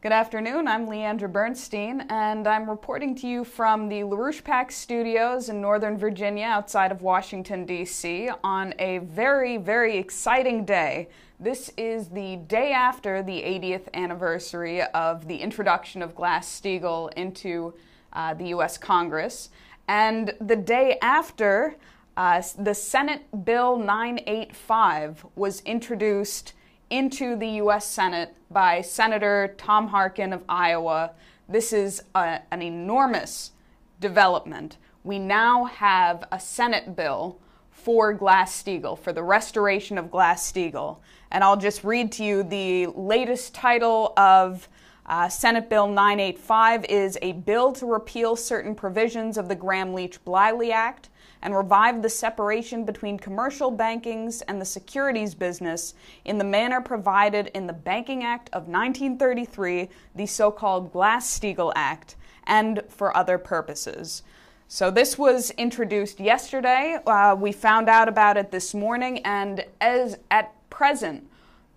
Good afternoon, I'm Leandra Bernstein, and I'm reporting to you from the LaRouche studios in Northern Virginia outside of Washington, D.C. on a very, very exciting day. This is the day after the 80th anniversary of the introduction of GlassSteagall into the U.S. Congress, and the day after the Senate Bill 985 was introduced into the U.S. Senate by Senator Tom Harkin of Iowa. This is an enormous development. We now have a Senate bill for GlassSteagall, for the restoration of GlassSteagall. And I'll just read to you the latest title of Senate Bill 985 is a bill to repeal certain provisions of the Gramm-Leach-Bliley Act and revive the separation between commercial bankings and the securities business in the manner provided in the Banking Act of 1933, the so-called Glass-Steagall Act, and for other purposes. So this was introduced yesterday. We found out about it this morning, and as at present,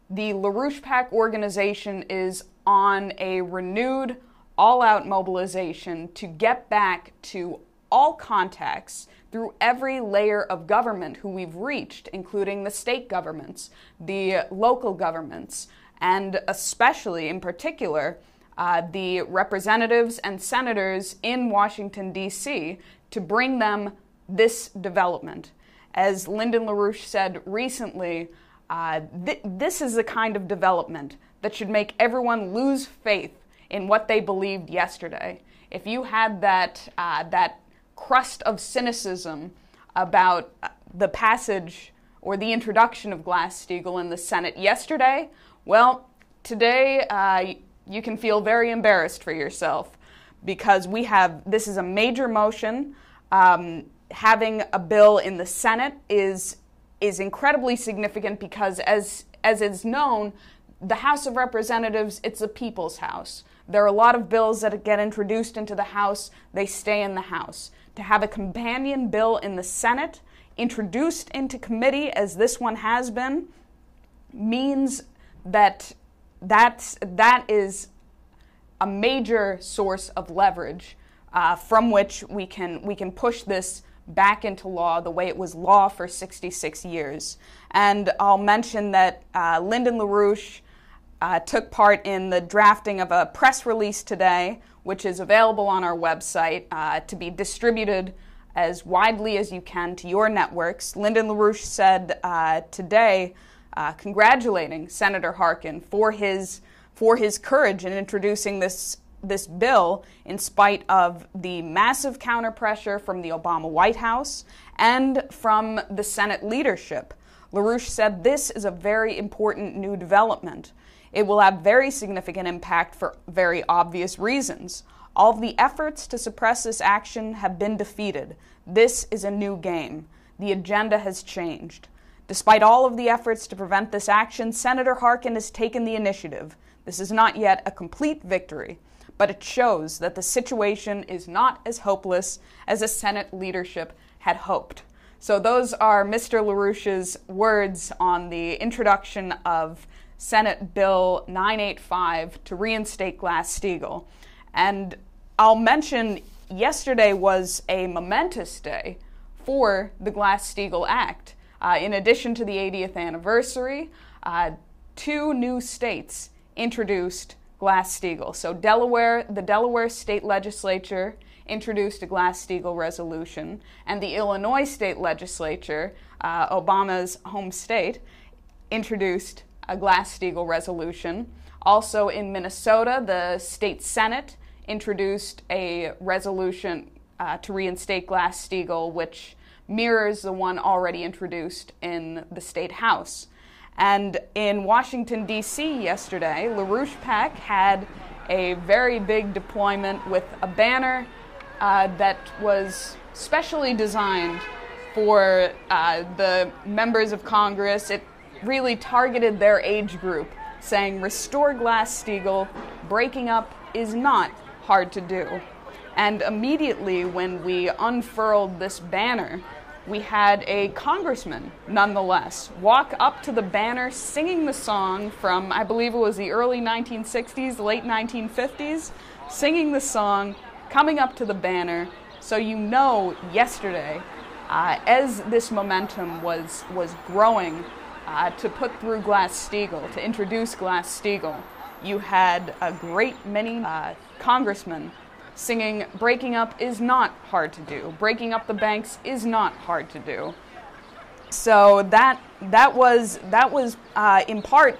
the LaRouche PAC organization is on a renewed, all-out mobilization to get back to all contacts through every layer of government who we've reached, including the state governments, the local governments, and especially, in particular, the representatives and senators in Washington, D.C., to bring them this development. As Lyndon LaRouche said recently, this is the kind of development that should make everyone lose faith in what they believed yesterday. If you had that crust of cynicism about the passage or the introduction of GlassSteagall in the Senate yesterday, well, today you can feel very embarrassed for yourself, because this is a major motion. Having a bill in the Senate is incredibly significant because, as is known, the House of Representatives, it's a people's house. There are a lot of bills that get introduced into the House, they stay in the House. To have a companion bill in the Senate introduced into committee, as this one has been, means that is a major source of leverage from which we can push this back into law the way it was law for 66 years. And I'll mention that Lyndon LaRouche took part in the drafting of a press release today, which is available on our website to be distributed as widely as you can to your networks. Lyndon LaRouche said today, congratulating Senator Harkin for his courage in introducing this bill in spite of the massive counterpressure from the Obama White House and from the Senate leadership. LaRouche said this is a very important new development. It will have very significant impact for very obvious reasons. All of the efforts to suppress this action have been defeated. This is a new game. The agenda has changed. Despite all of the efforts to prevent this action, Senator Harkin has taken the initiative. This is not yet a complete victory, but it shows that the situation is not as hopeless as the Senate leadership had hoped. So those are Mr. LaRouche's words on the introduction of Senate Bill 985 to reinstate GlassSteagall. And I'll mention yesterday was a momentous day for the GlassSteagall Act. In addition to the 80th anniversary, 2 new states introduced GlassSteagall. So the Delaware state legislature introduced a GlassSteagall resolution, and the Illinois state legislature, Obama's home state, introduced a GlassSteagall resolution. Also in Minnesota, the state Senate introduced a resolution to reinstate GlassSteagall, which mirrors the one already introduced in the state House. And in Washington, D.C. yesterday, LaRouche PAC had a very big deployment with a banner that was specially designed for the members of Congress. It really targeted their age group, saying, "Restore GlassSteagall, breaking up is not hard to do." And immediately when we unfurled this banner, we had a congressman, nonetheless, walk up to the banner singing the song from, I believe it was the early 1960s, late 1950s, singing the song, coming up to the banner. So you know yesterday, as this momentum was growing to put through GlassSteagall, to introduce GlassSteagall, you had a great many congressmen singing, breaking up is not hard to do. Breaking up the banks is not hard to do. So that was in part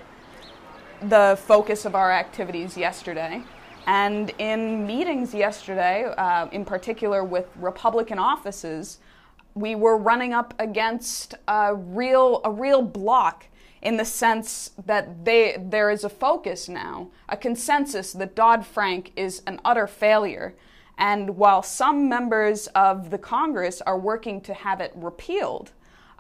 the focus of our activities yesterday. And in meetings yesterday, in particular with Republican offices, we were running up against a real block, in the sense that there is a focus now, a consensus that Dodd-Frank is an utter failure. And while some members of the Congress are working to have it repealed,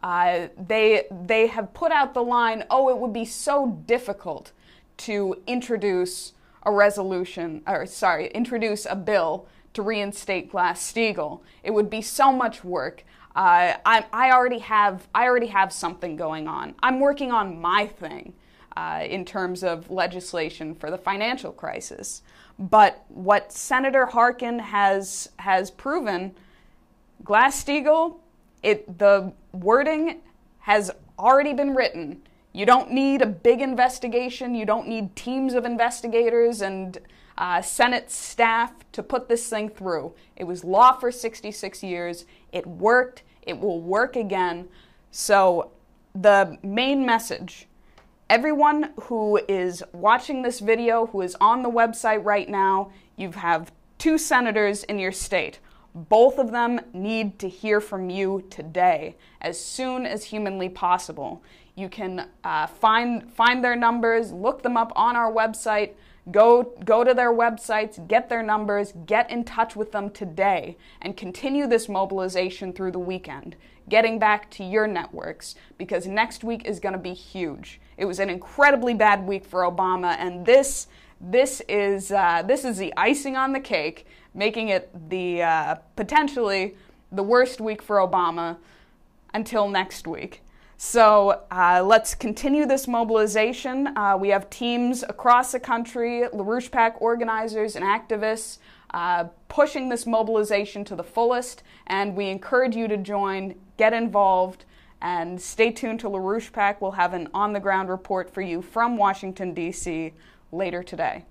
they have put out the line, oh, it would be so difficult to introduce introduce a bill to reinstate GlassSteagall. It would be so much work. I already have something going on. I'm working on my thing in terms of legislation for the financial crisis. But what Senator Harkin has proven, GlassSteagall, the wording has already been written. You don't need a big investigation. You don't need teams of investigators and Senate staff to put this thing through. It was law for 66 years. It worked. It will work again. So the main message, everyone who is watching this video, who is on the website right now, you have 2 senators in your state. Both of them need to hear from you today, as soon as humanly possible. You can find their numbers, look them up on our website, go to their websites, get their numbers, get in touch with them today, and continue this mobilization through the weekend, getting back to your networks, because next week is going to be huge. It was an incredibly bad week for Obama, and this is the icing on the cake, making it the potentially the worst week for Obama until next week. So let's continue this mobilization. We have teams across the country, LaRouche PAC organizers and activists pushing this mobilization to the fullest, and we encourage you to join, get involved, and stay tuned to LaRouche PAC. We'll have an on-the-ground report for you from Washington, D.C. later today.